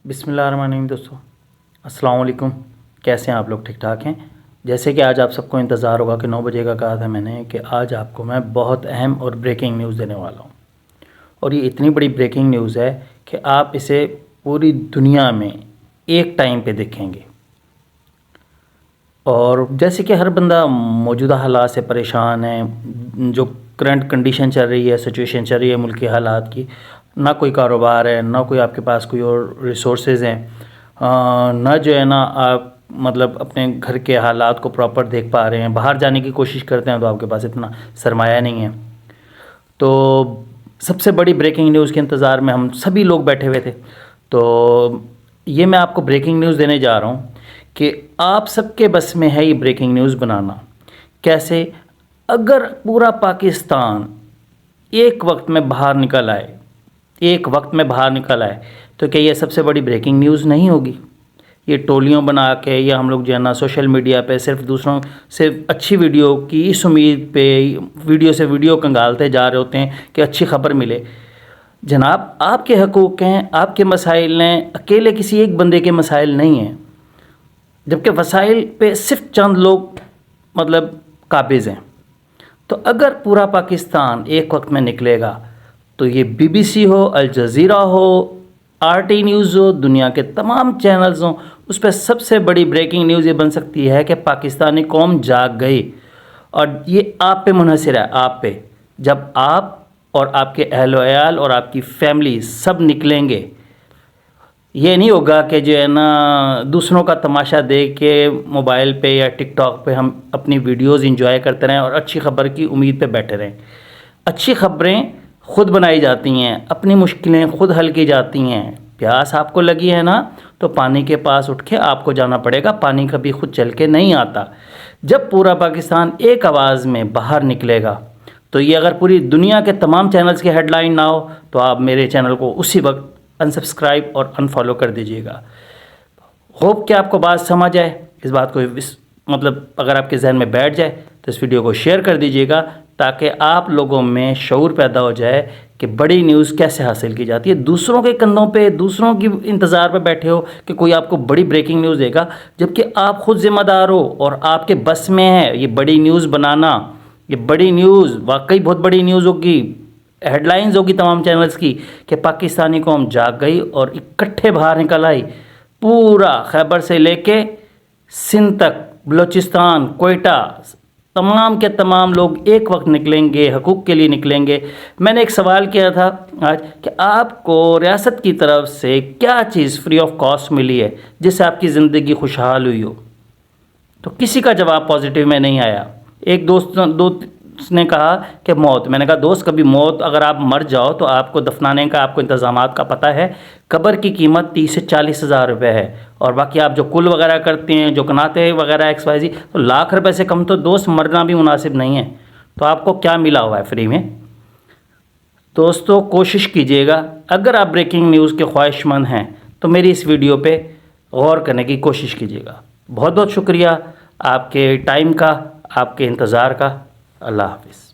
بسم اللہ الرحمن الرحیم دوستو، السلام علیکم۔ کیسے ہیں آپ لوگ؟ ٹھیک ٹھاک ہیں؟ جیسے کہ آج آپ سب کو انتظار ہوگا کہ 9 بجے کا کہا تھا میں نے کہ آج آپ کو میں بہت اہم اور بریکنگ نیوز دینے والا ہوں، اور یہ اتنی بڑی بریکنگ نیوز ہے کہ آپ اسے پوری دنیا میں ایک ٹائم پہ دیکھیں گے۔ اور جیسے کہ ہر بندہ موجودہ حالات سے پریشان ہے، جو کرنٹ کنڈیشن چل رہی ہے، سچویشن چل رہی ہے ملک کے حالات کی، نہ کوئی کاروبار ہے، نہ کوئی آپ کے پاس کوئی اور ریسورسز ہیں، نہ جو ہے نا آپ مطلب اپنے گھر کے حالات کو پراپر دیکھ پا رہے ہیں، باہر جانے کی کوشش کرتے ہیں تو آپ کے پاس اتنا سرمایہ نہیں ہے۔ تو سب سے بڑی بریکنگ نیوز کے انتظار میں ہم سبھی لوگ بیٹھے ہوئے تھے، تو یہ میں آپ کو بریکنگ نیوز دینے جا رہا ہوں کہ آپ سب کے بس میں ہے یہ بریکنگ نیوز بنانا۔ کیسے؟ اگر پورا پاکستان ایک وقت میں باہر نکل آئے تو کیا یہ سب سے بڑی بریکنگ نیوز نہیں ہوگی؟ یہ ٹولیوں بنا کے یا ہم لوگ جو ہے نا سوشل میڈیا پہ صرف اچھی ویڈیو کی اس امید پہ ویڈیو سے ویڈیو کنگالتے جا رہے ہوتے ہیں کہ اچھی خبر ملے۔ جناب، آپ کے حقوق ہیں، آپ کے مسائل ہیں، اکیلے کسی ایک بندے کے مسائل نہیں ہیں، جبکہ وسائل پہ صرف چند لوگ مطلب قابض ہیں۔ تو اگر پورا پاکستان ایک وقت میں نکلے گا تو یہ بی بی سی ہو، الجزیرہ ہو، آر ٹی نیوز ہو، دنیا کے تمام چینلز ہوں، اس پہ سب سے بڑی بریکنگ نیوز یہ بن سکتی ہے کہ پاکستانی قوم جاگ گئی۔ اور یہ آپ پہ منحصر ہے، آپ پہ۔ جب آپ اور آپ کے اہل و عیال اور آپ کی فیملی سب نکلیں گے، یہ نہیں ہوگا کہ جو ہے نا دوسروں کا تماشا دیکھ کے موبائل پہ یا ٹک ٹاک پہ ہم اپنی ویڈیوز انجوائے کرتے رہیں اور اچھی خبر کی امید پہ بیٹھے رہیں۔ اچھی خبریں خود بنائی جاتی ہیں، اپنی مشکلیں خود حل کی جاتی ہیں۔ پیاس آپ کو لگی ہے نا تو پانی کے پاس اٹھ کے آپ کو جانا پڑے گا، پانی کبھی خود چل کے نہیں آتا۔ جب پورا پاکستان ایک آواز میں باہر نکلے گا تو یہ اگر پوری دنیا کے تمام چینلز کی ہیڈ لائن نہ ہو تو آپ میرے چینل کو اسی وقت انسبسکرائب اور انفالو کر دیجیے گا۔ ہوپ کہ آپ کو بات سمجھ آئے، اس بات کو مطلب اگر آپ کے ذہن میں بیٹھ جائے تو اس ویڈیو کو شیئر کر دیجیے گا تاکہ آپ لوگوں میں شعور پیدا ہو جائے کہ بڑی نیوز کیسے حاصل کی جاتی ہے۔ دوسروں کے کندھوں پہ، دوسروں کی انتظار پہ بیٹھے ہو کہ کوئی آپ کو بڑی بریکنگ نیوز دے گا، جبکہ آپ خود ذمہ دار ہو اور آپ کے بس میں ہے یہ بڑی نیوز بنانا۔ یہ بڑی نیوز واقعی بہت بڑی نیوز ہوگی، ہیڈ لائنز ہوگی تمام چینلز کی کہ پاکستانی قوم جاگ گئی اور اکٹھے باہر نکل آئی۔ پورا خیبر سے لے کے سندھ تک، بلوچستان، کوئٹہ، تمام کے تمام لوگ ایک وقت نکلیں گے، حقوق کے لیے نکلیں گے۔ میں نے ایک سوال کیا تھا آج کہ آپ کو ریاست کی طرف سے کیا چیز فری آف کاسٹ ملی ہے جس سے آپ کی زندگی خوشحال ہوئی ہو؟ تو کسی کا جواب پازیٹیو میں نہیں آیا۔ ایک دوست نے کہا کہ موت۔ میں نے کہا دوست، کبھی موت اگر آپ مر جاؤ تو آپ کو دفنانے کا آپ کو انتظامات کا پتہ ہے؟ قبر کی قیمت 30 سے 40 ہزار روپے ہے، اور باقی آپ جو کل وغیرہ کرتے ہیں، جو کناتے وغیرہ ایکس وائی زی، تو لاکھ روپے سے کم تو دوست مرنا بھی مناسب نہیں ہے۔ تو آپ کو کیا ملا ہوا ہے فری میں؟ دوستو، کوشش کیجئے گا، اگر آپ بریکنگ نیوز کے خواہش مند ہیں تو میری اس ویڈیو پہ غور کرنے کی کوشش کیجئے گا۔ بہت بہت شکریہ آپ کے ٹائم کا، آپ کے انتظار کا۔ اللہ حافظ۔